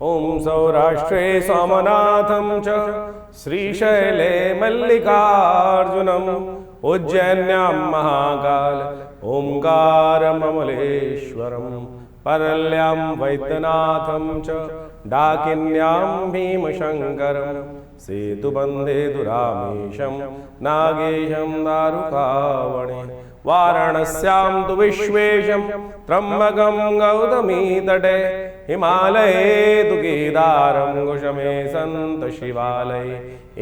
ओम सौराष्ट्रे सोमनाथं च श्रीशैले मल्लिकार्जुनम् उज्जैन्यां महाकाल ओंकारममलेश्वरं परल्यां वैद्यनाथं च डाकिन्यां भीमशङ्करं सेतुबन्धे दुरामेशं नागेशं दारुकावणे वाराणस्यां तु विश्वेशं त्र्यम्बकं गौतमी तटे हिमालये तु केदारं कुशमे सन्त शिवालये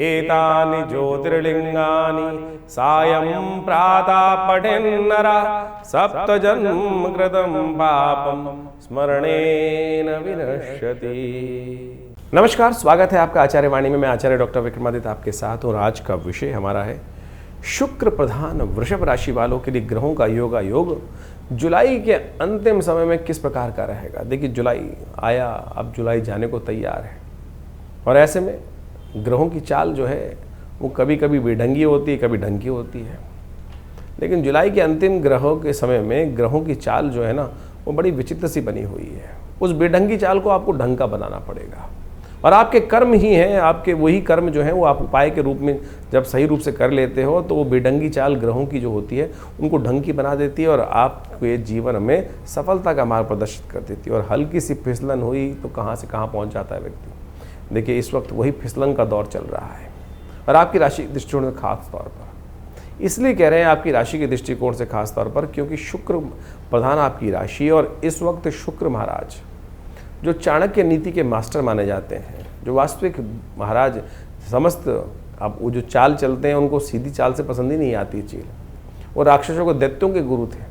एतानि ज्योतिर्लिङ्गानि सायं प्रातः पठेन्नरः सप्तजन्म कृतं पापं स्मरणेन विनश्यति। नमस्कार, स्वागत है आपका आचार्य वाणी में। मैं आचार्य डॉक्टर विक्रमादित्य आपके साथ और आज का विषय हमारा है शुक्र प्रधान वृषभ राशि वालों के लिए ग्रहों का योग जुलाई के अंतिम समय में किस प्रकार का रहेगा। देखिए, जुलाई आया, अब जुलाई जाने को तैयार है और ऐसे में ग्रहों की चाल जो है वो कभी कभी बेढंगी होती है, कभी ढंगी होती है। लेकिन जुलाई के अंतिम ग्रहों के समय में ग्रहों की चाल जो है ना वो बड़ी विचित्र सी बनी हुई है। उस बेढंगी चाल को आपको ढंग का बनाना पड़ेगा और आपके कर्म ही हैं, आपके वही कर्म जो हैं वो आप उपाय के रूप में जब सही रूप से कर लेते हो तो वो बेढंगी चाल ग्रहों की जो होती है उनको ढंग की बना देती है और आपके जीवन में सफलता का मार्ग प्रदर्शित कर देती है। और हल्की सी फिसलन हुई तो कहाँ से कहाँ पहुँच जाता है व्यक्ति। देखिए, इस वक्त वही फिसलन का दौर चल रहा है और आपकी राशि के दृष्टिकोण से खास तौर पर इसलिए कह रहे हैं आपकी राशि के दृष्टिकोण से खास तौर पर क्योंकि शुक्र प्रधान आपकी राशि और इस वक्त शुक्र महाराज जो चाणक्य नीति के मास्टर माने जाते हैं, जो वास्तविक महाराज समस्त अब वो जो चाल चलते हैं उनको सीधी चाल से पसंद ही नहीं आती चील। वो राक्षसों को दैत्यों के गुरु थे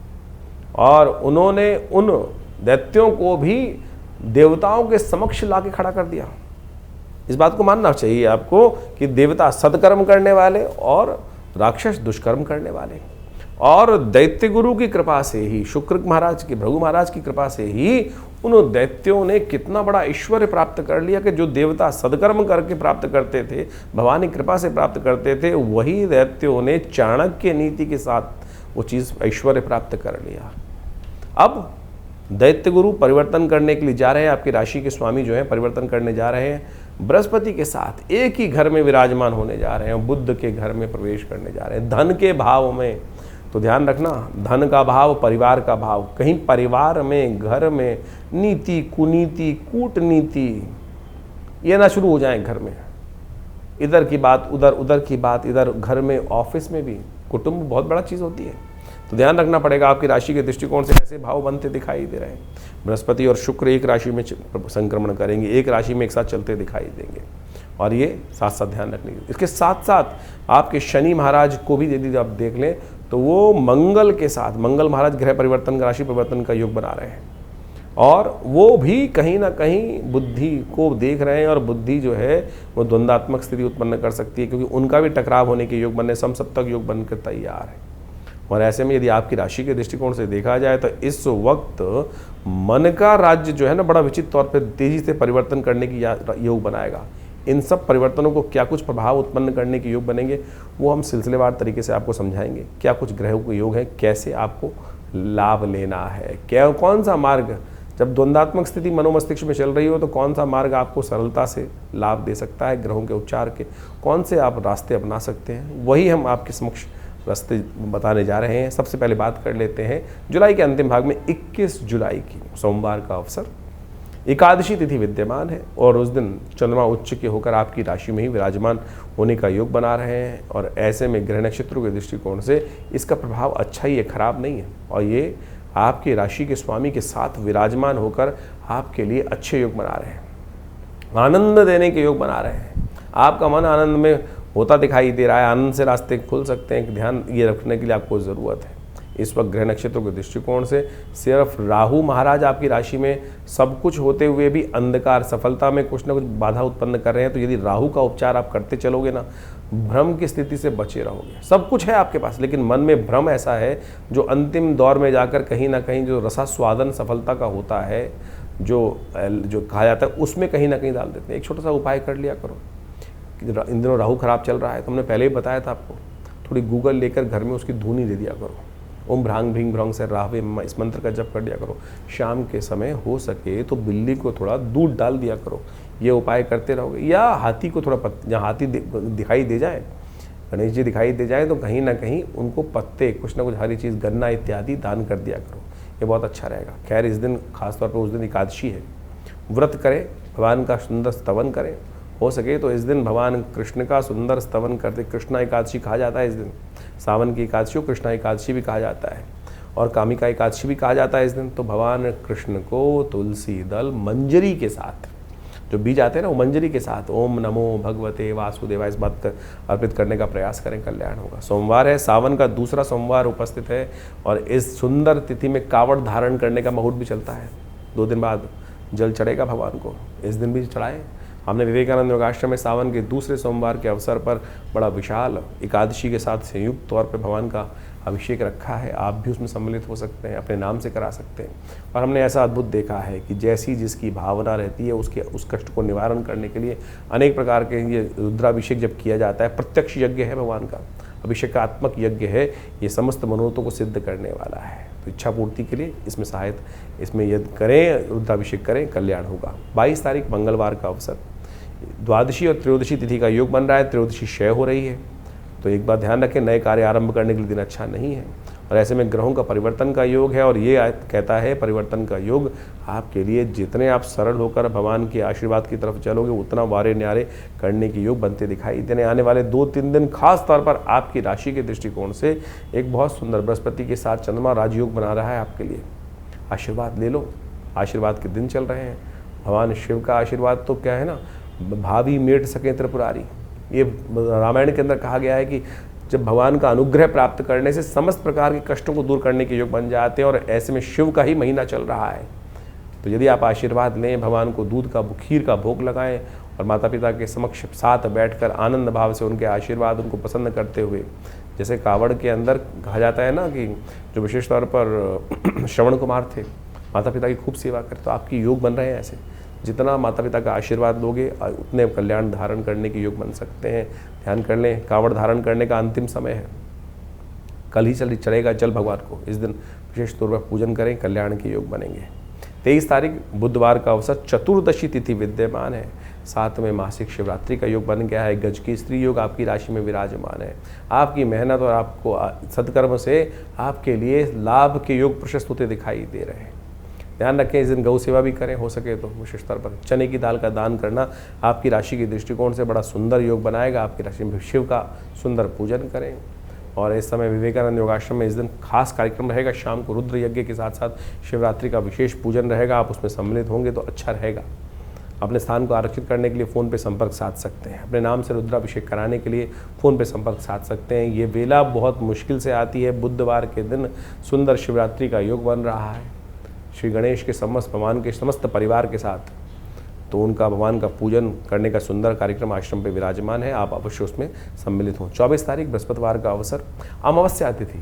और उन्होंने उन दैत्यों को भी देवताओं के समक्ष लाके खड़ा कर दिया। इस बात को मानना चाहिए आपको कि देवता सत्कर्म करने वाले और राक्षस दुष्कर्म करने वाले, और दैत्य गुरु की कृपा से ही, शुक्र महाराज की, भृगु महाराज की कृपा से ही उन दैत्यों ने कितना बड़ा ऐश्वर्य प्राप्त कर लिया कि जो देवता सदकर्म करके प्राप्त करते थे, भवानी कृपा से प्राप्त करते थे, वही दैत्यों ने चाणक्य नीति के साथ वो चीज़ ऐश्वर्य प्राप्त कर लिया। अब दैत्य गुरु परिवर्तन करने के लिए जा रहे हैं, आपकी राशि के स्वामी जो है परिवर्तन करने जा रहे हैं, बृहस्पति के साथ एक ही घर में विराजमान होने जा रहे हैं, बुध के घर में प्रवेश करने जा रहे हैं, धन के भाव में। तो ध्यान रखना, धन का भाव, परिवार का भाव, कहीं परिवार में, घर में नीति, कुनीति, कूटनीति ये ना शुरू हो जाए घर में। इधर की बात उधर, उधर की बात इधर, घर में, ऑफिस में भी। कुटुंब बहुत बड़ा चीज़ होती है, तो ध्यान रखना पड़ेगा। आपकी राशि के दृष्टिकोण से ऐसे भाव बनते दिखाई दे रहे हैं। बृहस्पति और शुक्र एक राशि में संक्रमण करेंगे, एक राशि में एक साथ चलते दिखाई देंगे और ये साथ साथ ध्यान रखने की। इसके साथ साथ आपके शनि महाराज को भी यदि आप देख लें तो वो मंगल के साथ, मंगल महाराज ग्रह परिवर्तन, राशि परिवर्तन का योग बना रहे हैं और वो भी कहीं ना कहीं बुद्धि को देख रहे हैं और बुद्धि जो है वो द्वंद्वात्मक स्थिति उत्पन्न कर सकती है क्योंकि उनका भी टकराव होने के योग बनने, समसप्तक योग बनकर तैयार है। और ऐसे में यदि आपकी राशि के दृष्टिकोण से देखा जाए तो इस वक्त मन का राज्य जो है ना बड़ा विचित्र तौर पर तेजी से परिवर्तन करने की योग बनाएगा। इन सब परिवर्तनों को क्या कुछ प्रभाव उत्पन्न करने के योग बनेंगे वो हम सिलसिलेवार तरीके से आपको समझाएंगे। क्या कुछ ग्रहों के योग हैं, कैसे आपको लाभ लेना है, क्या कौन सा मार्ग, जब द्वंद्वात्मक स्थिति मनोमस्तिष्क में चल रही हो तो कौन सा मार्ग आपको सरलता से लाभ दे सकता है, ग्रहों के उपचार के कौन से आप रास्ते अपना सकते हैं, वही हम आपके समक्ष रास्ते बताने जा रहे हैं। सबसे पहले बात कर लेते हैं जुलाई के अंतिम भाग में 21 जुलाई की सोमवार का अवसर, एकादशी तिथि विद्यमान है और उस दिन चंद्रमा उच्च के होकर आपकी राशि में ही विराजमान होने का योग बना रहे हैं और ऐसे में ग्रह नक्षत्रों के दृष्टिकोण से इसका प्रभाव अच्छा ही है, खराब नहीं है। और ये आपकी राशि के स्वामी के साथ विराजमान होकर आपके लिए अच्छे योग बना रहे हैं, आनंद देने के योग बना रहे हैं। आपका मन आनंद में होता दिखाई दे रहा है, आनंद से रास्ते खुल सकते हैं। ध्यान ये रखने के लिए आपको ज़रूरत है इस वक्त ग्रह नक्षत्रों के दृष्टिकोण से सिर्फ राहु महाराज आपकी राशि में सब कुछ होते हुए भी अंधकार, सफलता में कुछ ना कुछ बाधा उत्पन्न कर रहे हैं। तो यदि राहु का उपचार आप करते चलोगे ना, भ्रम की स्थिति से बचे रहोगे। सब कुछ है आपके पास लेकिन मन में भ्रम ऐसा है जो अंतिम दौर में जाकर कहीं ना कहीं जो रसास्वादन सफलता का होता है, जो कहा जाता है, उसमें कहीं ना कहीं डाल देते हैं। एक छोटा सा उपाय कर लिया करो। इन दिनों राहु खराब चल रहा है तो हमने पहले ही बताया था आपको, थोड़ी गूगल लेकर घर में उसकी धूनी दे दिया करो ओम भ्रांग भ्रीं भ्रंग से राहवे मम, इस मंत्र का जप कर दिया करो। शाम के समय हो सके तो बिल्ली को थोड़ा दूध डाल दिया करो, ये उपाय करते रहोगे। या हाथी को थोड़ा जहाँ हाथी दिखाई दे जाए, गणेश जी दिखाई दे जाए, तो कहीं ना कहीं उनको पत्ते कुछ ना कुछ हरी चीज़, गन्ना इत्यादि दान कर दिया करो, ये बहुत अच्छा रहेगा। खैर इस दिन खासतौर पर उस दिन एकादशी है, व्रत करें, भगवान का सुंदर स्तवन करें, हो सके तो इस दिन भगवान कृष्ण का सुंदर स्तवन करते। कृष्णा एकादशी कहा जाता है इस दिन, सावन की एकादशी को कृष्णा एकादशी भी कहा जाता है और कामिका एकादशी भी कहा जाता है इस दिन। तो भगवान कृष्ण को तुलसी दल मंजरी के साथ, जो बीज आते हैं ना, वो मंजरी के साथ ओम नमो भगवते वासुदेवाय इस बात अर्पित करने का प्रयास करें, कल्याण होगा। सोमवार है, सावन का दूसरा सोमवार उपस्थित है और इस सुंदर तिथि में कावड़ धारण करने का मुहूर्त भी चलता है। 2 दिन बाद जल चढ़ेगा भगवान को, इस दिन भी चढ़ाएं। हमने विवेकानंद योगाश्रम में सावन के दूसरे सोमवार के अवसर पर बड़ा विशाल एकादशी के साथ संयुक्त तौर पर भगवान का अभिषेक रखा है। आप भी उसमें सम्मिलित हो सकते हैं, अपने नाम से करा सकते हैं। और हमने ऐसा अद्भुत देखा है कि जैसी जिसकी भावना रहती है उसके उस कष्ट को निवारण करने के लिए अनेक प्रकार के ये रुद्राभिषेक जब किया जाता है, प्रत्यक्ष यज्ञ है भगवान का, अभिषेकात्मक यज्ञ है, ये समस्त मनोरथों को सिद्ध करने वाला है। तो इच्छा पूर्ति के लिए इसमें सहायता, इसमें यज्ञ करें, रुद्राभिषेक करें, कल्याण होगा। 22 तारीख मंगलवार का अवसर, द्वादशी और त्रयोदशी तिथि का योग बन रहा है, त्रयोदशी क्षय हो रही है, तो एक बात ध्यान रखें, नए कार्य आरंभ करने के लिए दिन अच्छा नहीं है। और ऐसे में ग्रहों का परिवर्तन का योग है और ये कहता है परिवर्तन का योग आपके लिए, जितने आप सरल होकर भगवान के आशीर्वाद की तरफ चलोगे उतना वारे न्यारे करने के योग बनते दिखाई देने। आने वाले 2-3 दिन खास तौर पर आपकी राशि के दृष्टिकोण से एक बहुत सुंदर बृहस्पति के साथ चंद्रमा राजयोग बना रहा है आपके लिए। आशीर्वाद ले लो, आशीर्वाद के दिन चल रहे हैं। भगवान शिव का आशीर्वाद तो क्या है ना, भावी मेट सके त्रिपुरारी, ये रामायण के अंदर कहा गया है कि जब भगवान का अनुग्रह प्राप्त करने से समस्त प्रकार के कष्टों को दूर करने के योग बन जाते हैं। और ऐसे में शिव का ही महीना चल रहा है, तो यदि आप आशीर्वाद लें, भगवान को दूध का खीर का भोग लगाएं और माता पिता के समक्ष साथ बैठकर आनंद भाव से उनके आशीर्वाद उनको पसंद करते हुए, जैसे कावड़ के अंदर कहा जाता है ना कि जो विशेष तौर पर श्रवण कुमार थे, माता पिता की खूब सेवा करते, तो आपकी योग बन रहे हैं ऐसे। जितना माता पिता का आशीर्वाद लोगे उतने कल्याण धारण करने के योग बन सकते हैं। ध्यान कर लें, कावड़ धारण करने का अंतिम समय है, कल ही चढ़ेगा जल भगवान को। इस दिन विशेष तौर पर पूजन करें, कल्याण के योग बनेंगे। 23 तारीख बुधवार का अवसर, चतुर्दशी तिथि विद्यमान है, 7वें मासिक शिवरात्रि का योग बन गया है। गज की स्त्री योग आपकी राशि में विराजमान है। आपकी मेहनत और आपको सत्कर्म से आपके लिए लाभ के योग प्रशस्त होते दिखाई दे रहे हैं। ध्यान रखें, इस दिन गौ सेवा भी करें, हो सके तो विशेष तौर पर चने की दाल का दान करना आपकी राशि के दृष्टिकोण से बड़ा सुंदर योग बनाएगा। आपकी राशि में शिव का सुंदर पूजन करें। और इस समय विवेकानंद योगाश्रम में इस दिन खास कार्यक्रम रहेगा, शाम को रुद्र यज्ञ के साथ साथ शिवरात्रि का विशेष पूजन रहेगा। आप उसमें सम्मिलित होंगे तो अच्छा रहेगा। अपने स्थान को आरक्षित करने के लिए फ़ोन पे संपर्क साध सकते हैं। अपने नाम से रुद्राभिषेक कराने के लिए फ़ोन पे संपर्क साध सकते हैं। ये वेला बहुत मुश्किल से आती है, बुधवार के दिन सुंदर शिवरात्रि का योग बन रहा है श्री गणेश के समस्त भगवान के समस्त परिवार के साथ, तो उनका भगवान का पूजन करने का सुंदर कार्यक्रम आश्रम पे विराजमान है। आप अवश्य उसमें सम्मिलित हों। 24 तारीख बृहस्पतिवार का अवसर, अमावस्या तिथि,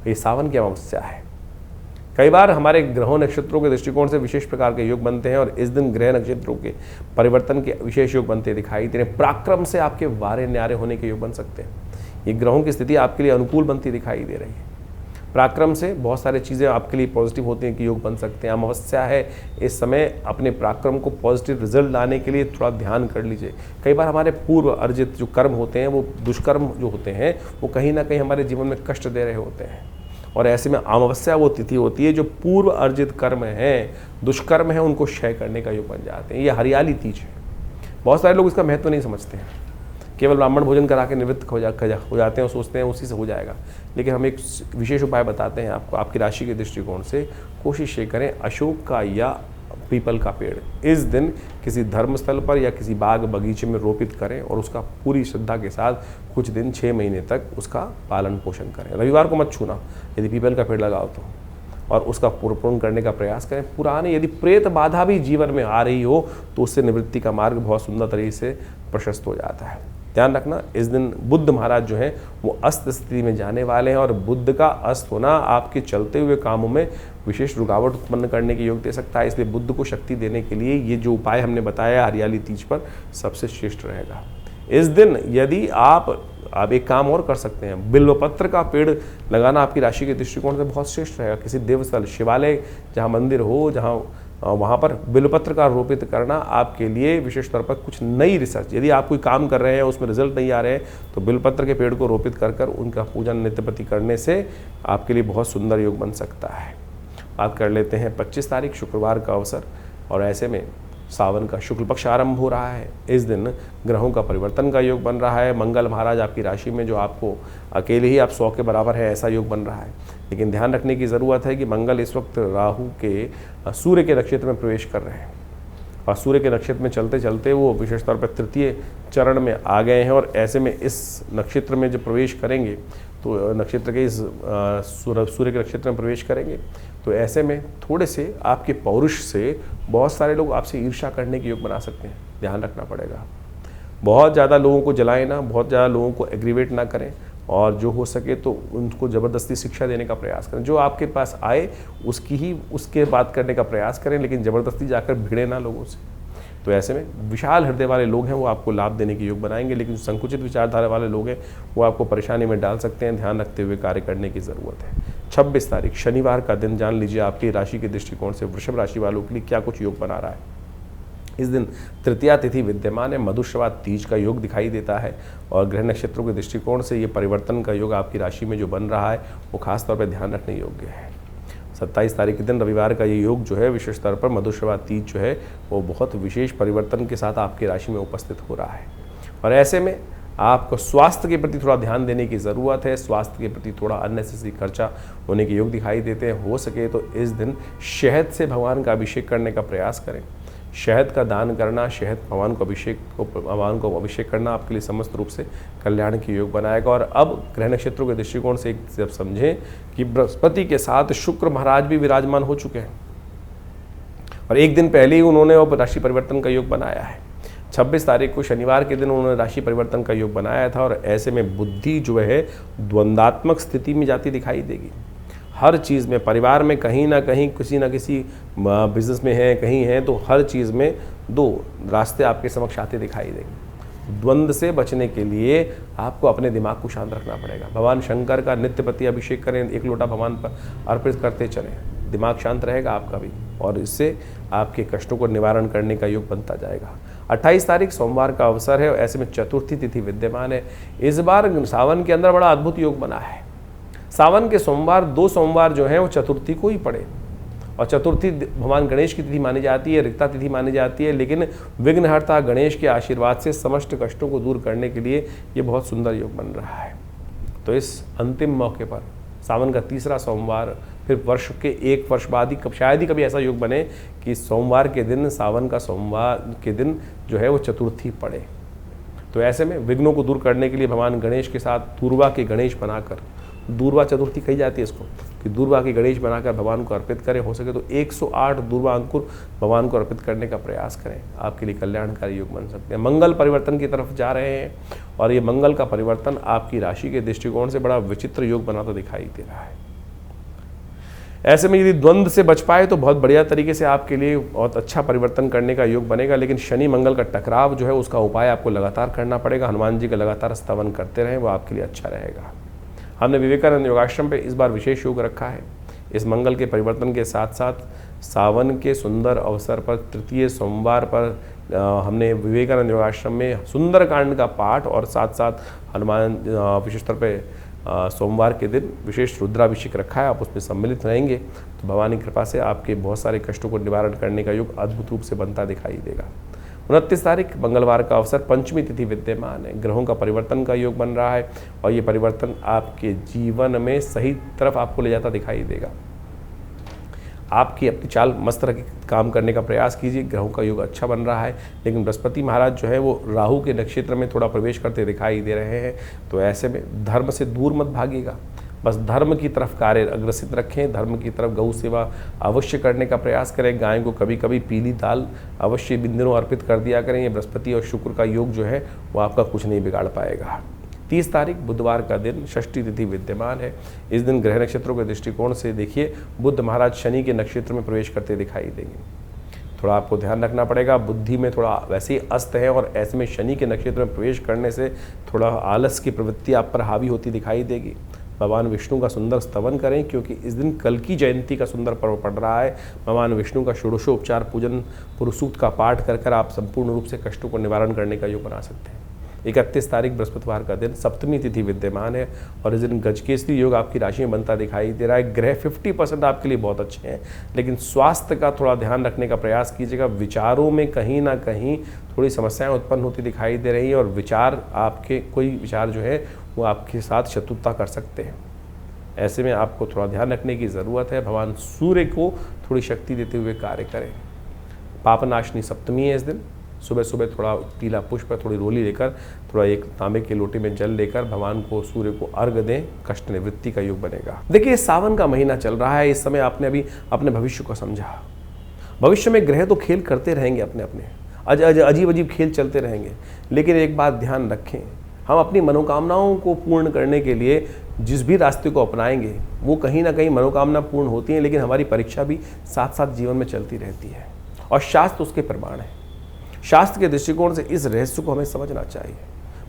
ये सावन की अमावस्या है। कई बार हमारे ग्रहों नक्षत्रों के दृष्टिकोण से विशेष प्रकार के योग बनते हैं और इस दिन ग्रह नक्षत्रों के परिवर्तन के विशेष योग बनते दिखाई दे रहे हैं। पराक्रम से आपके वारे न्यारे होने के योग बन सकते हैं। ये ग्रहों की स्थिति आपके लिए अनुकूल बनती दिखाई दे रही है। पराक्रम से बहुत सारी चीज़ें आपके लिए पॉजिटिव होती हैं कि योग बन सकते हैं। अमावस्या है, इस समय अपने पराक्रम को पॉजिटिव रिजल्ट लाने के लिए थोड़ा ध्यान कर लीजिए। कई बार हमारे पूर्व अर्जित जो कर्म होते हैं, वो दुष्कर्म जो होते हैं, वो कहीं ना कहीं हमारे जीवन में कष्ट दे रहे होते हैं। और ऐसे में अमावस्या वो तिथि होती है जो पूर्व अर्जित कर्म हैं, दुष्कर्म है, उनको क्षय करने का योग बन जाते हैं। ये हरियाली तीज है। बहुत सारे लोग इसका महत्व नहीं समझते हैं, केवल ब्राह्मण भोजन करा के निवृत्त हो जाते हैं और सोचते हैं उसी से हो जाएगा। लेकिन हम एक विशेष उपाय बताते हैं आपको। आपकी राशि के दृष्टिकोण से कोशिश ये करें, अशोक का या पीपल का पेड़ इस दिन किसी धर्मस्थल पर या किसी बाग बगीचे में रोपित करें और उसका पूरी श्रद्धा के साथ कुछ दिन 6 महीने तक उसका पालन पोषण करें। रविवार को मत छूना यदि पीपल का पेड़ लगाओ तो, और उसका पूर्ण करने का प्रयास करें। पुराने यदि प्रेत बाधा भी जीवन में आ रही हो तो उससे निवृत्ति का मार्ग बहुत सुंदर तरीके से प्रशस्त हो जाता है। ध्यान रखना, इस दिन बुद्ध महाराज जो हैं वो अस्त स्थिति में जाने वाले हैं और बुद्ध का अस्त होना आपके चलते हुए कामों में विशेष रुकावट उत्पन्न करने के योग दे सकता है। इसलिए बुद्ध को शक्ति देने के लिए ये जो उपाय हमने बताया हरियाली तीज पर सबसे श्रेष्ठ रहेगा। इस दिन यदि आप एक काम और कर सकते हैं, बिल्वपत्र का पेड़ लगाना आपकी राशि के दृष्टिकोण से बहुत श्रेष्ठ रहेगा। किसी देवस्थल, शिवालय जहाँ मंदिर हो, जहाँ वहाँ पर बिल्वपत्र का रोपित करना आपके लिए विशेष तौर पर कुछ नई रिसर्च, यदि आप कोई काम कर रहे हैं उसमें रिजल्ट नहीं आ रहे हैं तो बिल्वपत्र के पेड़ को रोपित कर उनका पूजन नित्यप्रति करने से आपके लिए बहुत सुंदर योग बन सकता है। बात कर लेते हैं 25 तारीख शुक्रवार का अवसर, और ऐसे में सावन का शुक्ल पक्ष आरंभ हो रहा है। इस दिन ग्रहों का परिवर्तन का योग बन रहा है। मंगल महाराज आपकी राशि में, जो आपको अकेले ही आप 100 के बराबर है ऐसा योग बन रहा है। लेकिन ध्यान रखने की ज़रूरत है कि मंगल इस वक्त राहु के सूर्य के नक्षत्र में प्रवेश कर रहे हैं, और सूर्य के नक्षत्र में चलते चलते वो विशेष तौर पर तृतीय चरण में आ गए हैं। और ऐसे में इस नक्षत्र में जब प्रवेश करेंगे तो नक्षत्र के इस सूर्य के नक्षत्र में प्रवेश करेंगे तो ऐसे में थोड़े से आपके पौरुष से बहुत सारे लोग आपसे ईर्ष्या करने के योग बना सकते हैं। ध्यान रखना पड़ेगा। बहुत ज़्यादा लोगों को जलाएं ना, बहुत ज़्यादा लोगों को एग्रीवेट ना करें, और जो हो सके तो उनको ज़बरदस्ती शिक्षा देने का प्रयास करें। जो आपके पास आए उसके बात करने का प्रयास करें, लेकिन ज़बरदस्ती जाकर भिड़े ना लोगों से। तो ऐसे में विशाल हृदय वाले लोग हैं वो आपको लाभ देने के योग बनाएंगे, लेकिन जो संकुचित विचारधारा वाले लोग हैं वो आपको परेशानी में डाल सकते हैं। ध्यान रखते हुए कार्य करने की ज़रूरत है। 26 तारीख शनिवार का दिन जान लीजिए आपकी राशि के दृष्टिकोण से वृषभ राशि वालों के लिए क्या कुछ योग बना रहा है। इस दिन तृतीया तिथि विद्यमान है, मधुश्रवा तीज का योग दिखाई देता है, और ग्रह नक्षत्रों के दृष्टिकोण से ये परिवर्तन का योग आपकी राशि में जो बन रहा है वो खासतौर पर ध्यान रखने योग्य है। 27 तारीख के दिन रविवार का ये योग जो है विशेष तौर पर मधुश्रवा तीज जो है वो बहुत विशेष परिवर्तन के साथ आपकी राशि में उपस्थित हो रहा है। और ऐसे में आपको स्वास्थ्य के प्रति थोड़ा ध्यान देने की ज़रूरत है। स्वास्थ्य के प्रति थोड़ा अननेसेसरी खर्चा होने के योग दिखाई देते हैं। हो सके तो इस दिन शहद से भगवान का अभिषेक करने का प्रयास करें। शहद का दान करना, शहद भगवान को अभिषेक करना आपके लिए समस्त रूप से कल्याण के योग बनाएगा। और अब ग्रह नक्षत्रों के दृष्टिकोण से जब समझें कि बृहस्पति के साथ शुक्र महाराज भी विराजमान हो चुके हैं, और एक दिन पहले ही उन्होंने अब राशि परिवर्तन का योग बनाया है। 26 तारीख को शनिवार के दिन उन्होंने राशि परिवर्तन का योग बनाया था, और ऐसे में बुद्धि जो है द्वंद्वात्मक स्थिति में जाती दिखाई देगी। हर चीज़ में, परिवार में कहीं ना कहीं किसी ना किसी बिजनेस में है, कहीं है, तो हर चीज़ में दो रास्ते आपके समक्ष आते दिखाई देंगे। द्वंद्व से बचने के लिए आपको अपने दिमाग को शांत रखना पड़ेगा। भगवान शंकर का नित्य प्रति अभिषेक करें, 1 लोटा भगवान पर अर्पित करते चलें, दिमाग शांत रहेगा आपका भी, और इससे आपके कष्टों को निवारण करने का योग बनता जाएगा। 28 तारीख सोमवार का अवसर है, और ऐसे में चतुर्थी तिथि विद्यमान है। इस बार सावन के अंदर बड़ा अद्भुत योग बना है। सावन के सोमवार 2 सोमवार जो हैं वो चतुर्थी को ही पड़े, और चतुर्थी भगवान गणेश की तिथि मानी जाती है, रिक्ता तिथि मानी जाती है, लेकिन विघ्नहर्ता गणेश के आशीर्वाद से समस्त कष्टों को दूर करने के लिए ये बहुत सुंदर योग बन रहा है। तो इस अंतिम मौके पर सावन का तीसरा सोमवार, फिर वर्ष के 1 वर्ष बाद ही शायद ही कभी ऐसा योग बने कि सोमवार के दिन, सावन का सोमवार के दिन जो है वो चतुर्थी पड़े। तो ऐसे में विघ्नों को दूर करने के लिए भगवान गणेश के साथ दूर्वा के गणेश बनाकर, दूर्वा चतुर्थी कही जाती है इसको, कि दूर्वा के गणेश बनाकर भगवान को अर्पित करें। हो सके तो 108 दूर्वा अंकुर भगवान को अर्पित करने का प्रयास करें, आपके लिए कल्याणकारी योग बन सकते हैं। मंगल परिवर्तन की तरफ जा रहे हैं, और ये मंगल का परिवर्तन आपकी राशि के दृष्टिकोण से बड़ा विचित्र योग बनाता दिखाई दे रहा है। ऐसे में यदि द्वंद्व से बच पाए तो बहुत बढ़िया तरीके से आपके लिए बहुत अच्छा परिवर्तन करने का योग बनेगा। लेकिन शनि मंगल का टकराव जो है उसका उपाय आपको लगातार करना पड़ेगा। हनुमान जी का लगातार स्तवन करते रहें, वो आपके लिए अच्छा रहेगा। हमने विवेकानंद योगाश्रम पे इस बार विशेष योग रखा है। इस मंगल के परिवर्तन के साथ साथ सावन के सुंदर अवसर पर तृतीय सोमवार पर हमने विवेकानंद योगाश्रम में सुंदरकांड का पाठ, और साथ साथ हनुमान विशेष तौर पर सोमवार के दिन विशेष रुद्राभिषेक रखा है। आप उसमें सम्मिलित रहेंगे तो भगवान की कृपा से आपके बहुत सारे कष्टों को निवारण करने का योग अद्भुत रूप से बनता दिखाई देगा। 29 तारीख मंगलवार का अवसर, पंचमी तिथि विद्यमान है। ग्रहों का परिवर्तन का योग बन रहा है, और ये परिवर्तन आपके जीवन में सही तरफ आपको ले जाता दिखाई देगा। आपकी अपनी चाल मस्त रख काम करने का प्रयास कीजिए। ग्रहों का योग अच्छा बन रहा है, लेकिन बृहस्पति महाराज जो है वो राहु के नक्षत्र में थोड़ा प्रवेश करते दिखाई दे रहे हैं। तो ऐसे में धर्म से दूर मत भागिएगा, बस धर्म की तरफ कार्य अग्रसित रखें। धर्म की तरफ गौ सेवा अवश्य करने का प्रयास करें। गाय को कभी कभी पीली दाल अवश्य इन दिनों अर्पित कर दिया करें। ये बृहस्पति और शुक्र का योग जो है वो आपका कुछ नहीं बिगाड़ पाएगा। 30 तारीख बुधवार का दिन, षष्ठी तिथि विद्यमान है। इस दिन ग्रह नक्षत्रों के दृष्टिकोण से देखिए बुध महाराज शनि के नक्षत्र में प्रवेश करते दिखाई देंगे। थोड़ा आपको ध्यान रखना पड़ेगा। बुद्धि में थोड़ा वैसे ही अस्त है और ऐसे में शनि के नक्षत्र में प्रवेश करने से थोड़ा आलस की प्रवृत्ति आप पर हावी होती दिखाई देगी। भगवान विष्णु का सुंदर स्तवन करें, क्योंकि इस दिन कल की जयंती का सुंदर पर्व पड़ रहा है। भगवान विष्णु का षोडशोपचार पूजन पुरुष सूक्त का पाठ कर आप संपूर्ण रूप से कष्टों को निवारण करने का योग बना सकते हैं। 31 तारीख बृहस्पतिवार का दिन, सप्तमी तिथि विद्यमान है और इस दिन गजकेसरी योग आपकी राशि में बनता दिखाई दे रहा है। ग्रह 50% आपके लिए बहुत अच्छे हैं, लेकिन स्वास्थ्य का थोड़ा ध्यान रखने का प्रयास कीजिएगा। विचारों में कहीं ना कहीं थोड़ी समस्याएं उत्पन्न होती दिखाई दे रही हैं और विचार आपके कोई विचार जो है वो आपके साथ शत्रुता कर सकते हैं। ऐसे में आपको थोड़ा ध्यान रखने की ज़रूरत है। भगवान सूर्य को थोड़ी शक्ति देते हुए कार्य करें। पापनाशनी सप्तमी है इस दिन। सुबह सुबह थोड़ा पीला पुष्प, थोड़ी रोली लेकर, थोड़ा एक तांबे के लोटे में जल लेकर भगवान को, सूर्य को अर्घ दें। कष्ट निवृत्ति का योग बनेगा। देखिए, सावन का महीना चल रहा है। इस समय आपने अभी अपने भविष्य को समझा। भविष्य में ग्रह तो खेल करते रहेंगे, अपने अपने अजीब अजीब खेल चलते रहेंगे, लेकिन एक बात ध्यान रखें, हम अपनी मनोकामनाओं को पूर्ण करने के लिए जिस भी रास्ते को अपनाएंगे वो कहीं ना कहीं मनोकामना पूर्ण होती है, लेकिन हमारी परीक्षा भी साथ साथ जीवन में चलती रहती है और शास्त्र उसके प्रमाण है। शास्त्र के दृष्टिकोण से इस रहस्य को हमें समझना चाहिए।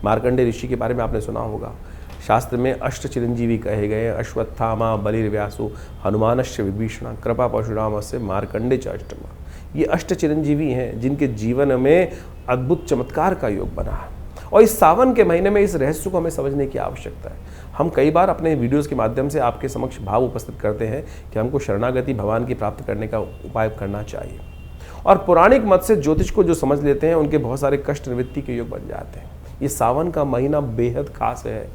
मार्कंडेय ऋषि के बारे में आपने सुना होगा। शास्त्र में अष्ट चिरंजीवी कहे गए हैं। अश्वत्थामा, बलिर्व्यासु, हनुमानश्च विभीषण, कृपा परशुराम से मार्कंडेय च अष्टमा। ये अष्ट चिरंजीवी हैं जिनके जीवन में अद्भुत चमत्कार का योग बना है और इस सावन के महीने में इस रहस्य को हमें समझने की आवश्यकता है। हम कई बार अपने वीडियोस के माध्यम से आपके समक्ष भाव उपस्थित करते हैं कि हमको शरणागति भगवान की प्राप्त करने का उपाय करना चाहिए और पौराणिक मत से ज्योतिष को जो समझ लेते हैं उनके बहुत सारे कष्ट निवृत्ति के योग बन जाते हैं। ये सावन का महीना बेहद खास है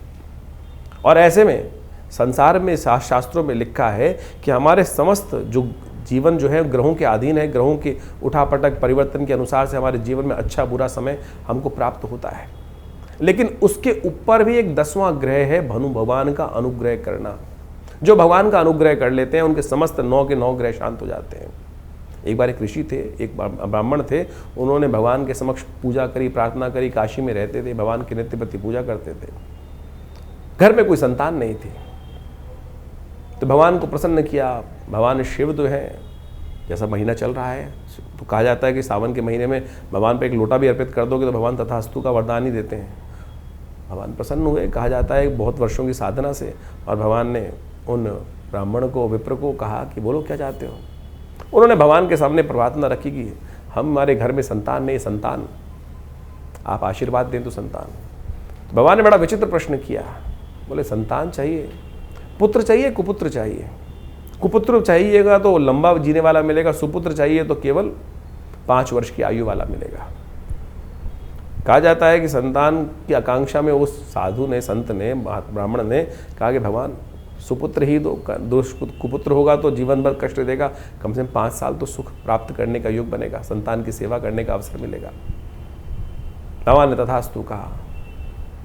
और ऐसे में संसार में शास्त्रों में लिखा है कि हमारे समस्त जो जीवन जो है ग्रहों के अधीन है। ग्रहों के उठापटक परिवर्तन के अनुसार से हमारे जीवन में अच्छा बुरा समय हमको प्राप्त होता है, लेकिन उसके ऊपर भी एक 10वां ग्रह है भनु, भगवान का अनुग्रह करना। जो भगवान का अनुग्रह कर लेते हैं उनके समस्त 9 के 9 ग्रह शांत हो जाते हैं। एक बार एक ऋषि थे, एक ब्राह्मण थे, उन्होंने भगवान के समक्ष पूजा करी, प्रार्थना करी, काशी में रहते थे, भगवान की नित्य प्रति पूजा करते थे। घर में कोई संतान नहीं थी, तो भगवान को प्रसन्न किया। भगवान शिव जो है, जैसा महीना चल रहा है तो कहा जाता है कि सावन के महीने में भगवान पे एक लोटा भी अर्पित कर दोगे तो भगवान तथास्तु का वरदान ही देते हैं। भगवान प्रसन्न हुए, कहा जाता है बहुत वर्षों की साधना से, और भगवान ने उन ब्राह्मण को, विप्र को कहा कि बोलो क्या चाहते हो। उन्होंने भगवान के सामने प्रार्थना रखी कि हमारे घर में संतान नहीं, संतान आप आशीर्वाद दें तो संतान। तो भगवान ने बड़ा विचित्र प्रश्न किया, बोले संतान चाहिए, पुत्र चाहिए, कुपुत्र चाहिए। कुपुत्र चाहिएगा तो लंबा जीने वाला मिलेगा, सुपुत्र चाहिए तो केवल 5 वर्ष की आयु वाला मिलेगा। कहा जाता है कि संतान की आकांक्षा में उस साधु ने, संत ने, ब्राह्मण ने कहा कि भगवान सुपुत्र ही दो, कुपुत्र होगा तो जीवन भर कष्ट देगा, कम से कम 5 साल तो सुख प्राप्त करने का योग बनेगा, संतान की सेवा करने का अवसर मिलेगा। भगवान ने तथास्तु कहा।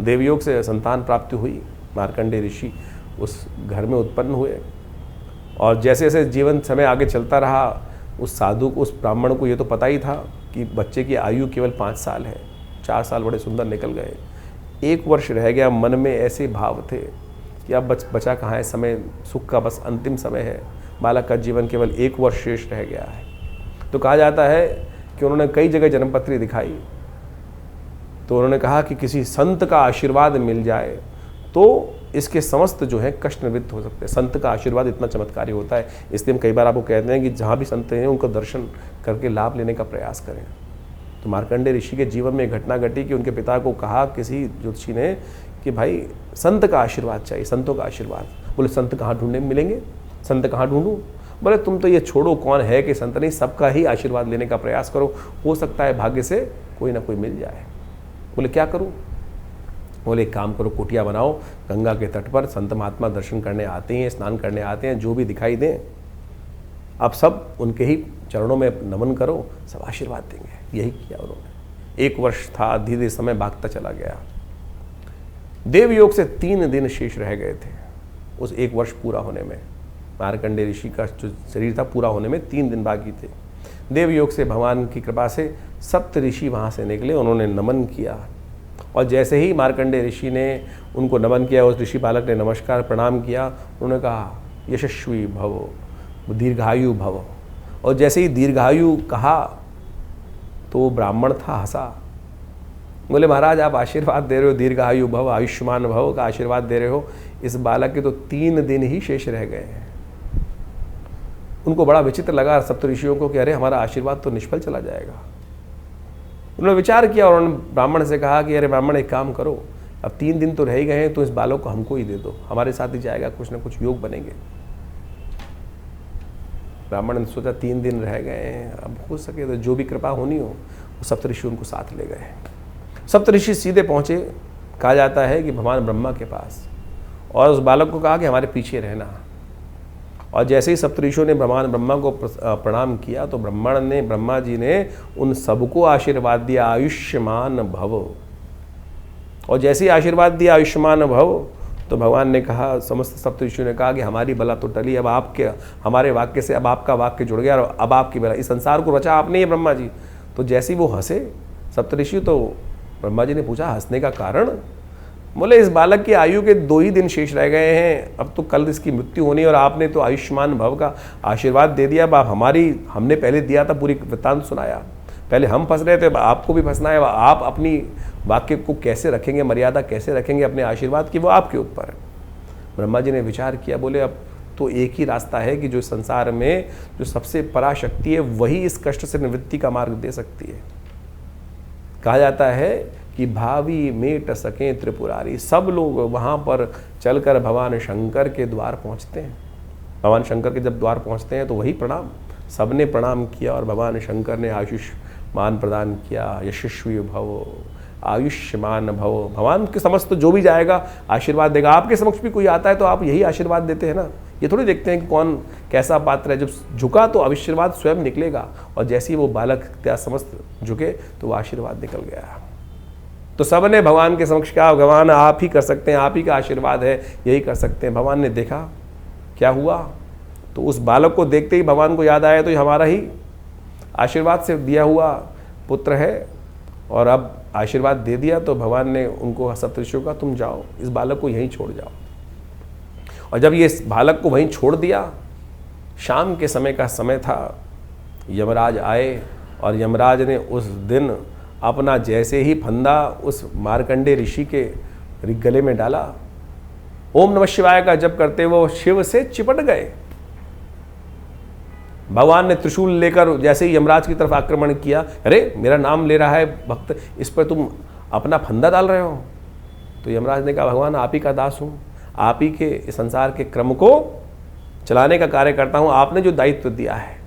देवयोग से संतान प्राप्ति हुई। मार्कंडेय ऋषि उस घर में उत्पन्न हुए और जैसे जैसे जीवन समय आगे चलता रहा, उस साधु को, उस ब्राह्मण को ये तो पता ही था कि बच्चे की आयु केवल 5 साल है। 4 साल बड़े सुंदर निकल गए, 1 वर्ष रह गया। मन में ऐसे भाव थे कि अब बचा कहाँ है, समय सुख का बस अंतिम समय है, बालक का जीवन केवल 1 वर्ष शेष रह गया है। तो कहा जाता है कि उन्होंने कई जगह जन्मपत्री दिखाई, तो उन्होंने कहा कि किसी संत का आशीर्वाद मिल जाए तो इसके समस्त जो है कष्ट निवृत्त हो सकते हैं। संत का आशीर्वाद इतना चमत्कारी होता है, इसलिए हम कई बार आपको कहते हैं कि जहाँ भी संत हैं उनको दर्शन करके लाभ लेने का प्रयास करें। तो मार्कंडेय ऋषि के जीवन में एक घटना घटी कि उनके पिता को कहा किसी ज्योतिषी ने कि भाई संत का आशीर्वाद चाहिए, संतों का आशीर्वाद। बोले संत कहाँ ढूंढने मिलेंगे, संत कहाँ ढूंढूं। बोले तुम तो ये छोड़ो कौन है कि संत नहीं, सबका ही आशीर्वाद लेने का प्रयास करो, हो सकता है भाग्य से कोई ना कोई मिल जाए। बोले क्या करूं। बोले एक काम करो, कुटिया बनाओ, गंगा के तट पर संत महात्मा दर्शन करने आते हैं, स्नान करने आते हैं, जो भी दिखाई दें आप सब उनके ही चरणों में नमन करो, सब आशीर्वाद देंगे। यही किया उन्होंने। 1 वर्ष था, धीरे धीरे समय भागता चला गया। देवयोग से 3 दिन शेष रह गए थे उस 1 वर्ष पूरा होने में। मार्कंडेय ऋषि का जो शरीर था पूरा होने में 3 दिन बाकी थे। देवयोग से भगवान की कृपा से 7 ऋषि वहाँ से निकले, उन्होंने नमन किया और जैसे ही मार्कंडेय ऋषि ने उनको नमन किया, उस ऋषि बालक ने नमस्कार प्रणाम किया, उन्होंने कहा यशस्वी भव, दीर्घायु भव। और जैसे ही दीर्घायु कहा तो वो ब्राह्मण था, हंसा। बोले महाराज आप आशीर्वाद दे रहे हो, दीर्घ आयु भव, आयुष्मान भव का आशीर्वाद दे रहे हो, इस बालक के तो 3 दिन ही शेष रह गए हैं। उनको बड़ा विचित्र लगा सप्तऋषियों को कि अरे हमारा आशीर्वाद तो निष्फल चला जाएगा। उन्होंने विचार किया और उन्होंने ब्राह्मण से कहा कि अरे ब्राह्मण एक काम करो, अब 3 दिन तो रह ही गए हैं, तो इस बालक को हमको ही दे दो, हमारे साथ ही जाएगा, कुछ ना कुछ योग बनेंगे। ब्राह्मण ने सोचा 3 दिन रह गए हैं, अब हो सके तो जो भी कृपा होनी हो, वो सप्तऋषि उनको साथ ले गए। सप्तऋषि सीधे पहुंचे, कहा जाता है कि भगवान ब्रह्मा के पास, और उस बालक को कहा कि हमारे पीछे रहना। और जैसे ही सप्तऋषियों ने भगवान ब्रह्मा को प्रणाम किया तो ब्रह्मा जी ने उन सबको आशीर्वाद दिया, आयुष्मान भव। और जैसे ही आशीर्वाद दिया आयुष्मान भव, तो भगवान ने कहा, समस्त सप्तऋषियों ने कहा कि हमारी बला तो टली, अब आपके हमारे वाक्य से अब आपका वाक्य जुड़ गया और अब आपकी बला, इस संसार को रचा आपने ही ब्रह्मा जी। तो जैसे ही वो हंसे सप्तऋषि, तो ब्रह्मा जी ने पूछा हंसने का कारण? बोले इस बालक की आयु के 2 ही दिन शेष रह गए हैं, अब तो कल इसकी मृत्यु होनी, और आपने तो आयुष्मान भव का आशीर्वाद दे दिया। अब हमने पहले दिया था, पूरी वृत्तांत सुनाया, पहले हम फंस रहे थे, आपको भी फंसना है। आप अपनी वाक्य को कैसे रखेंगे, मर्यादा कैसे रखेंगे अपने आशीर्वाद की, वो आपके ऊपर है। ब्रह्मा जी ने विचार किया, बोले अब तो एक ही रास्ता है कि जो संसार में जो सबसे पराशक्ति है वही इस कष्ट से निवृत्ति का मार्ग दे सकती है। कहा जाता है कि भावी मेट सकें त्रिपुरारी, सब लोग वहाँ पर चलकर भगवान शंकर के द्वार पहुँचते हैं। भगवान शंकर के जब द्वार पहुँचते हैं तो वही प्रणाम, सबने प्रणाम किया और भगवान शंकर ने आयुष्मान प्रदान किया, यशस्वी भव, आयुष्मान भव। भगवान के समस्त जो भी जाएगा आशीर्वाद देगा। आपके समक्ष भी कोई आता है तो आप यही आशीर्वाद देते हैं ना, ये थोड़ी देखते हैं कि कौन कैसा पात्र है। जब झुका तो आशीर्वाद स्वयं निकलेगा, और जैसे ही वो बालक त्या समस्त झुके तो वो आशीर्वाद निकल गया। तो सबने भगवान के समक्ष कहा, भगवान आप ही कर सकते हैं, आप ही का आशीर्वाद है, यही कर सकते हैं। भगवान ने देखा क्या हुआ, तो उस बालक को देखते ही भगवान को याद आया तो ये हमारा ही आशीर्वाद से दिया हुआ पुत्र है, और अब आशीर्वाद दे दिया। तो भगवान ने उनको सप्तऋषियों का तुम जाओ, इस बालक को यहीं छोड़ जाओ। और जब ये इस बालक को वहीं छोड़ दिया, शाम के समय का समय था, यमराज आए, और यमराज ने उस दिन अपना जैसे ही फंदा उस मार्कंडे ऋषि के गले में डाला, ओम नमः शिवाय का जप करते वो शिव से चिपट गए। भगवान ने त्रिशूल लेकर जैसे ही यमराज की तरफ आक्रमण किया, अरे मेरा नाम ले रहा है भक्त, इस पर तुम अपना फंदा डाल रहे हो। तो यमराज ने कहा, भगवान आप ही का दास हूँ, आप ही के संसार के क्रम को चलाने का कार्य करता हूँ, आपने जो दायित्व दिया है।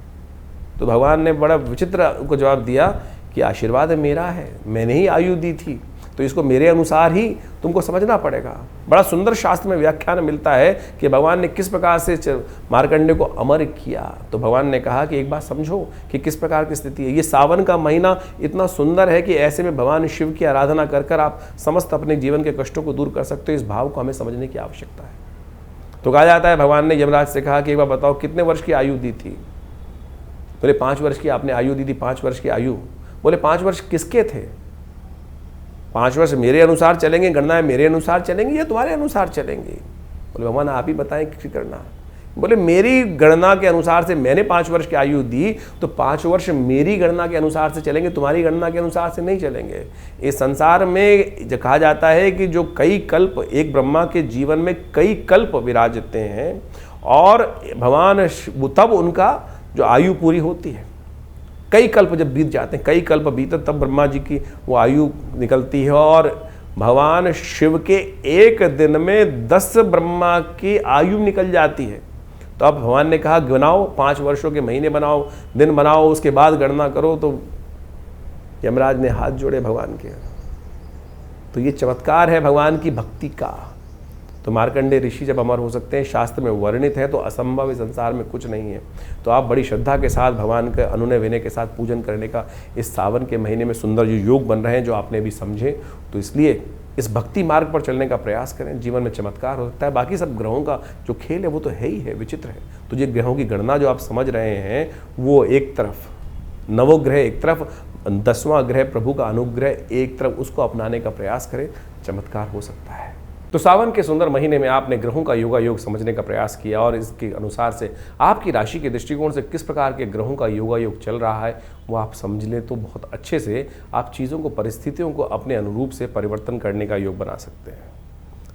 तो भगवान ने बड़ा विचित्र को जवाब दिया कि आशीर्वाद मेरा है, मैंने ही आयु दी थी, तो इसको मेरे अनुसार ही तुमको समझना पड़ेगा। बड़ा सुंदर शास्त्र में व्याख्यान मिलता है कि भगवान ने किस प्रकार से मार्कंडे को अमर किया। तो भगवान ने कहा कि एक बात समझो कि किस प्रकार की स्थिति है। ये सावन का महीना इतना सुंदर है कि ऐसे में भगवान शिव की आराधना कर कर आप समस्त अपने जीवन के कष्टों को दूर कर सकते हो। इस भाव को हमें समझने की आवश्यकता है। तो कहा जाता है भगवान ने यमराज से कहा कि एक बार बताओ कितने वर्ष की आयु दी थी। बोले 5 वर्ष की आपने आयु दी थी। 5 वर्ष की आयु। बोले 5 वर्ष किसके थे? 5 वर्ष मेरे अनुसार चलेंगे, गणना मेरे अनुसार चलेंगे या तुम्हारे अनुसार चलेंगे? बोले भगवान आप ही बताएं किसकी गणना। बोले मेरी गणना के अनुसार से मैंने 5 वर्ष की आयु दी, तो 5 वर्ष मेरी गणना के अनुसार से चलेंगे, तुम्हारी गणना के अनुसार से नहीं चलेंगे। इस संसार में जो कहा जाता है कि जो कई कल्प, एक ब्रह्मा के जीवन में कई कल्प विराजते हैं, और भगवान तब उनका जो आयु पूरी होती है। कई कल्प जब बीत जाते हैं, कई कल्प बीते तब ब्रह्मा जी की वो आयु निकलती है, और भगवान शिव के एक दिन में 10 ब्रह्मा की आयु निकल जाती है। तो अब भगवान ने कहा गिनाओ, 5 वर्षों के महीने बनाओ, दिन बनाओ, उसके बाद गणना करो। तो यमराज ने हाथ जोड़े भगवान के। तो ये चमत्कार है भगवान की भक्ति का। तो मार्कंडे ऋषि जब अमर हो सकते हैं, शास्त्र में वर्णित है, तो असंभव इस संसार में कुछ नहीं है। तो आप बड़ी श्रद्धा के साथ भगवान के अनुनय विनय के साथ पूजन करने का इस सावन के महीने में सुंदर जो योग बन रहे हैं, जो आपने भी समझे, तो इसलिए इस भक्ति मार्ग पर चलने का प्रयास करें। जीवन में चमत्कार हो सकता है। बाकी सब ग्रहों का जो खेल है वो तो है ही है, विचित्र है। तो ये ग्रहों की गणना जो आप समझ रहे हैं, वो एक तरफ नवोग्रह, एक तरफ 10वां ग्रह प्रभु का अनुग्रह एक तरफ, उसको अपनाने का प्रयास करें, चमत्कार हो सकता है। तो सावन के सुंदर महीने में आपने ग्रहों का योगा योग समझने का प्रयास किया और इसके अनुसार से आपकी राशि के दृष्टिकोण से किस प्रकार के ग्रहों का योगा योग चल रहा है वो आप समझ लें तो बहुत अच्छे से आप चीज़ों को, परिस्थितियों को अपने अनुरूप से परिवर्तन करने का योग बना सकते हैं।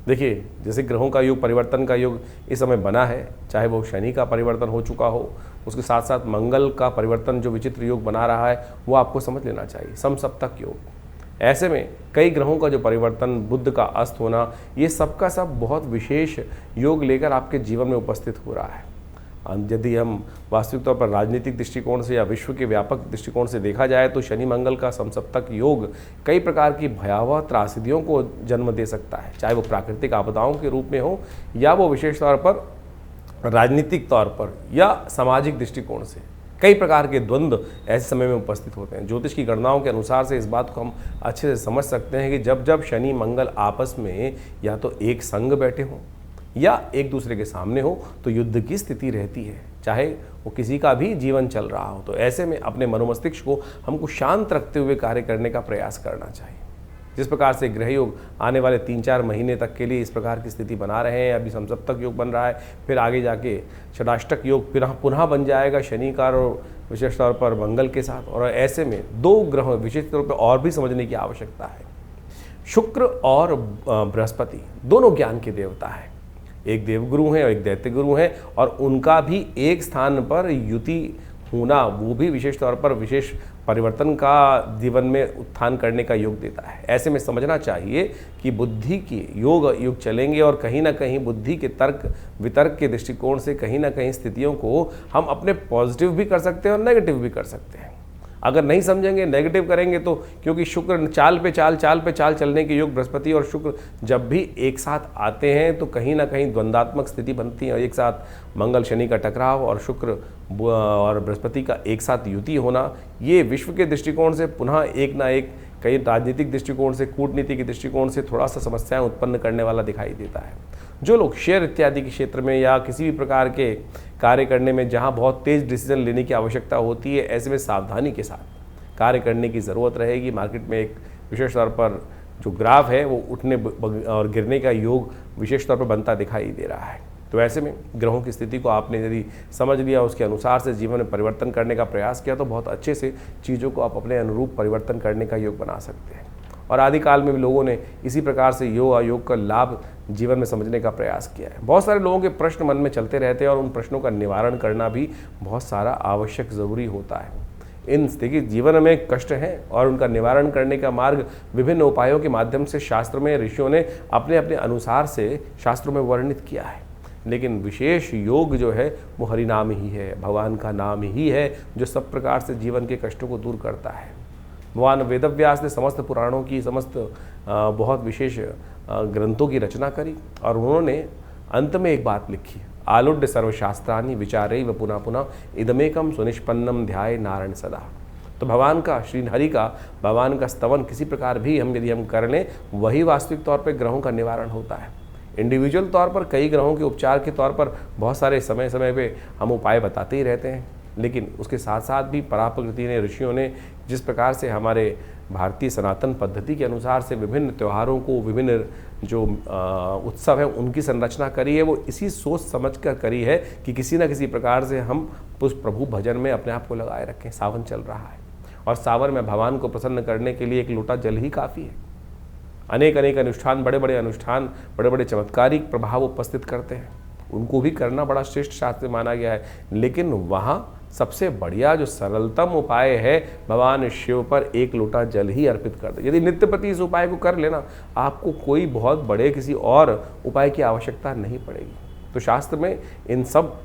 देखिए, जैसे ग्रहों का योग, परिवर्तन का योग इस समय बना है, चाहे वो शनि का परिवर्तन हो चुका हो, उसके साथ साथ मंगल का परिवर्तन जो विचित्र योग बना रहा है वो आपको समझ लेना चाहिए, समसप्तक योग। ऐसे में कई ग्रहों का जो परिवर्तन, बुध का अस्त होना, ये सबका सब बहुत विशेष योग लेकर आपके जीवन में उपस्थित हो रहा है। यदि हम वास्तविक तौर पर राजनीतिक दृष्टिकोण से या विश्व के व्यापक दृष्टिकोण से देखा जाए तो शनि मंगल का समसप्तक योग कई प्रकार की भयावह त्रासदियों को जन्म दे सकता है, चाहे वो प्राकृतिक आपदाओं के रूप में हो या वो विशेष तौर पर राजनीतिक तौर पर या सामाजिक दृष्टिकोण से। कई प्रकार के द्वंद्व ऐसे समय में उपस्थित होते हैं। ज्योतिष की गणनाओं के अनुसार से इस बात को हम अच्छे से समझ सकते हैं कि जब जब शनि मंगल आपस में या तो एक संग बैठे हों या एक दूसरे के सामने हो तो युद्ध की स्थिति रहती है, चाहे वो किसी का भी जीवन चल रहा हो। तो ऐसे में अपने मनोमस्तिष्क को हमको शांत रखते हुए कार्य करने का प्रयास करना चाहिए। जिस प्रकार से ग्रह योग आने वाले 3-4 महीने तक के लिए इस प्रकार की स्थिति बना रहे हैं, अभी समसप्तक योग बन रहा है, फिर आगे जाके षडाष्टक योग पुनः बन जाएगा शनि का और विशेष तौर पर मंगल के साथ। और ऐसे में 2 ग्रह विशेष तौर पर और भी समझने की आवश्यकता है। शुक्र और बृहस्पति दोनों ज्ञान के देवता है, एक देवगुरु हैं और एक दैत्य गुरु हैं, और उनका भी एक स्थान पर युति होना वो भी विशेष तौर पर विशेष परिवर्तन का जीवन में उत्थान करने का योग देता है। ऐसे में समझना चाहिए कि बुद्धि के युग चलेंगे और कहीं ना कहीं बुद्धि के तर्क वितर्क के दृष्टिकोण से कहीं ना कहीं स्थितियों को हम अपने पॉजिटिव भी कर सकते हैं और नेगेटिव भी कर सकते हैं। अगर नहीं समझेंगे, नेगेटिव करेंगे तो, क्योंकि शुक्र चाल पे चाल चलने के योग, बृहस्पति और शुक्र जब भी एक साथ आते हैं तो कहीं ना कहीं द्वंद्वात्मक स्थिति बनती है। और एक साथ मंगल शनि का टकराव और शुक्र और बृहस्पति का एक साथ युति होना, ये विश्व के दृष्टिकोण से पुनः एक ना एक, कई राजनीतिक दृष्टिकोण से, कूटनीति के दृष्टिकोण से थोड़ा सा समस्याएं उत्पन्न करने वाला दिखाई देता है। जो लोग शेयर इत्यादि के क्षेत्र में या किसी भी प्रकार के कार्य करने में जहां बहुत तेज़ डिसीजन लेने की आवश्यकता होती है, ऐसे में सावधानी के साथ कार्य करने की ज़रूरत रहेगी। मार्केट में एक विशेष तौर पर जो ग्राफ है वो उठने और गिरने का योग विशेष तौर पर बनता दिखाई दे रहा है। तो ऐसे में ग्रहों की स्थिति को आपने यदि समझ लिया, उसके अनुसार से जीवन में परिवर्तन करने का प्रयास किया तो बहुत अच्छे से चीज़ों को आप अपने अनुरूप परिवर्तन करने का योग बना सकते हैं। और आदिकाल में भी लोगों ने इसी प्रकार से योग अयोग का लाभ जीवन में समझने का प्रयास किया है। बहुत सारे लोगों के प्रश्न मन में चलते रहते हैं और उन प्रश्नों का निवारण करना भी बहुत सारा आवश्यक ज़रूरी होता है। इन देखिए, जीवन में कष्ट हैं और उनका निवारण करने का मार्ग विभिन्न उपायों के माध्यम से शास्त्र में ऋषियों ने अपने अपने अनुसार से शास्त्रों में वर्णित किया है। लेकिन विशेष योग जो है वो हरिनाम ही है, भगवान का नाम ही है जो सब प्रकार से जीवन के कष्टों को दूर करता है। भगवान वेदव्यास ने समस्त पुराणों की, समस्त बहुत विशेष ग्रंथों की रचना करी और उन्होंने अंत में एक बात लिखी, आलुड्य सर्वशास्त्रानि विचारैव पुनः पुनः इदमेकम सुनिष्पन्नम ध्याये नारायण सदा। तो भगवान का, श्री हरि का, भगवान का स्तवन किसी प्रकार भी यदि हम कर लें, वही वास्तविक तौर पर ग्रहों का निवारण होता है। इंडिविजुअल तौर पर कई ग्रहों के उपचार के तौर पर बहुत सारे समय समय पे हम उपाय बताते ही रहते हैं, लेकिन उसके साथ साथ भी पराप्रकृति ने, ऋषियों ने जिस प्रकार से हमारे भारतीय सनातन पद्धति के अनुसार से विभिन्न त्योहारों को, विभिन्न जो उत्सव हैं उनकी संरचना करी है, वो इसी सोच समझ कर करी है कि किसी न किसी प्रकार से हम उस प्रभु भजन में अपने आप को लगाए रखें। सावन चल रहा है और सावन में भगवान को प्रसन्न करने के लिए एक लोटा जल ही काफ़ी है। अनेक अनेक अनुष्ठान, बड़े बड़े अनुष्ठान, बड़े बड़े चमत्कारिक प्रभाव उपस्थित करते हैं, उनको भी करना बड़ा श्रेष्ठ शास्त्र माना गया है। लेकिन वहाँ सबसे बढ़िया जो सरलतम उपाय है, भगवान शिव पर एक लोटा जल ही अर्पित कर दे। यदि नित्यप्रति इस उपाय को कर लेना, आपको कोई बहुत बड़े किसी और उपाय की आवश्यकता नहीं पड़ेगी। तो शास्त्र में इन सब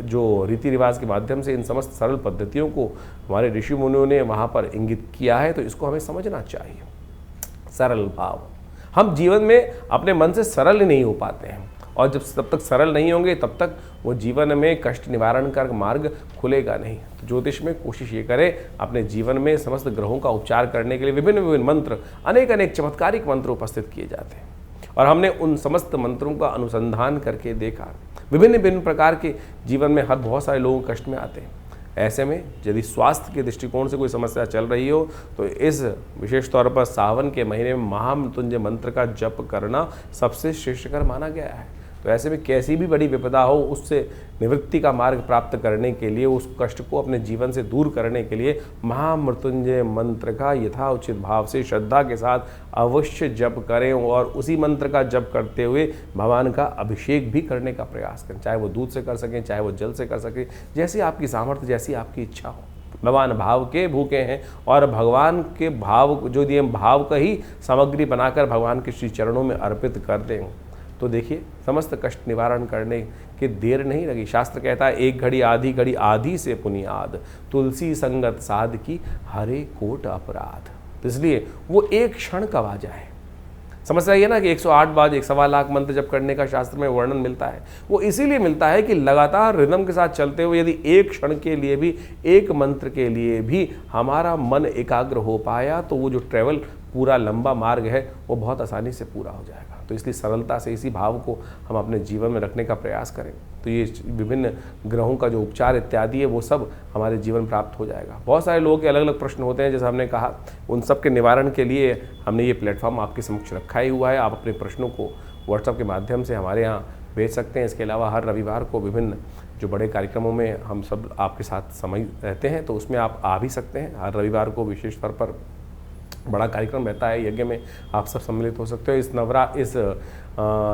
जो रीति रिवाज के माध्यम से इन समस्त सरल पद्धतियों को हमारे ऋषि मुनियों ने वहाँ पर इंगित किया है, तो इसको हमें समझना चाहिए। सरल भाव, हम जीवन में अपने मन से सरल ही नहीं हो पाते हैं, और जब तक सरल नहीं होंगे तब तक वो जीवन में कष्ट निवारण का मार्ग खुलेगा नहीं। तो ज्योतिष में कोशिश ये करें अपने जीवन में समस्त ग्रहों का उपचार करने के लिए विभिन्न विभिन्न मंत्र, अनेक अनेक चमत्कारिक मंत्र उपस्थित किए जाते हैं, और हमने उन समस्त मंत्रों का अनुसंधान करके देखा। विभिन्न विभिन्न प्रकार के जीवन में हर बहुत सारे लोग कष्ट में आते हैं, ऐसे में यदि स्वास्थ्य के दृष्टिकोण से कोई समस्या चल रही हो तो इस विशेष तौर पर सावन के महीने में महामृत्युंजय मंत्र का जप करना सबसे श्रेष्ठकर माना गया है। तो ऐसे में कैसी भी बड़ी विपदा हो उससे निवृत्ति का मार्ग प्राप्त करने के लिए, उस कष्ट को अपने जीवन से दूर करने के लिए महामृत्युंजय मंत्र का यथाउचित भाव से श्रद्धा के साथ अवश्य जप करें और उसी मंत्र का जप करते हुए भगवान का अभिषेक भी करने का प्रयास करें। चाहे वो दूध से कर सकें, चाहे वो जल से कर सकें, जैसी आपकी सामर्थ्य, जैसी आपकी इच्छा हो। भगवान भाव के भूखे हैं और भगवान के भाव जो दिए भाव का ही सामग्री बनाकर भगवान के श्री चरणों में अर्पित कर दें तो देखिए समस्त कष्ट निवारण करने की देर नहीं लगी। शास्त्र कहता है एक घड़ी आधी से पुनियाद, तुलसी संगत साध की हरे कोट अपराध। तो इसलिए वो एक क्षण कब आ जाए। समस्या ये ना कि 108 बार 1.25 लाख मंत्र जप करने का शास्त्र में वर्णन मिलता है, वो इसीलिए मिलता है कि लगातार रिदम के साथ चलते हुए यदि एक क्षण के लिए भी, एक मंत्र के लिए भी हमारा मन एकाग्र हो पाया तो वो जो ट्रैवल पूरा लंबा मार्ग है वो बहुत आसानी से पूरा हो जाएगा। तो इसलिए सरलता से इसी भाव को हम अपने जीवन में रखने का प्रयास करें तो ये विभिन्न ग्रहों का जो उपचार इत्यादि है वो सब हमारे जीवन प्राप्त हो जाएगा। बहुत सारे लोगों के अलग अलग प्रश्न होते हैं, जैसे हमने कहा उन सब के निवारण के लिए हमने ये प्लेटफॉर्म आपके समक्ष रखा ही हुआ है। आप अपने प्रश्नों को व्हाट्सएप के माध्यम से हमारे यहाँ भेज सकते हैं। इसके अलावा हर रविवार को विभिन्न जो बड़े कार्यक्रमों में हम सब आपके साथ समय रहते हैं तो उसमें आप आ भी सकते हैं। हर रविवार को विशेष तौर पर बड़ा कार्यक्रम रहता है, यज्ञ में आप सब सम्मिलित हो सकते हो। इस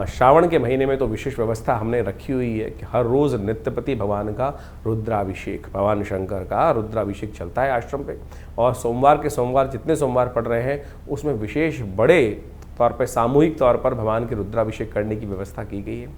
श्रावण के महीने में तो विशेष व्यवस्था हमने रखी हुई है कि हर रोज़ नित्यपति भगवान का रुद्राभिषेक, भगवान शंकर का रुद्राभिषेक चलता है आश्रम पे। और सोमवार के सोमवार जितने सोमवार पड़ रहे हैं उसमें विशेष बड़े तौर पर सामूहिक तौर पर भगवान के रुद्राभिषेक करने की व्यवस्था की गई है।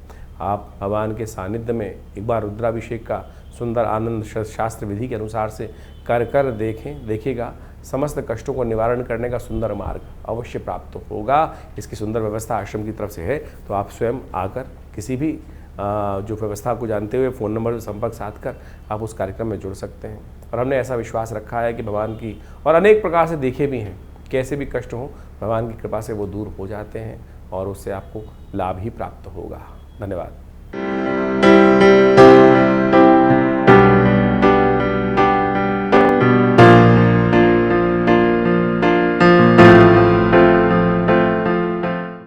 आप भगवान के सानिध्य में एक बार रुद्राभिषेक का सुंदर आनंद शास्त्र विधि के अनुसार से कर देखिएगा समस्त कष्टों को निवारण करने का सुंदर मार्ग अवश्य प्राप्त होगा। इसकी सुंदर व्यवस्था आश्रम की तरफ से है, तो आप स्वयं आकर किसी भी जो व्यवस्था को जानते हुए फ़ोन नंबर से संपर्क साध कर आप उस कार्यक्रम में जुड़ सकते हैं। और हमने ऐसा विश्वास रखा है कि भगवान की, और अनेक प्रकार से देखे भी हैं, कैसे भी कष्ट हों भगवान की कृपा से वो दूर हो जाते हैं और उससे आपको लाभ ही प्राप्त होगा। धन्यवाद।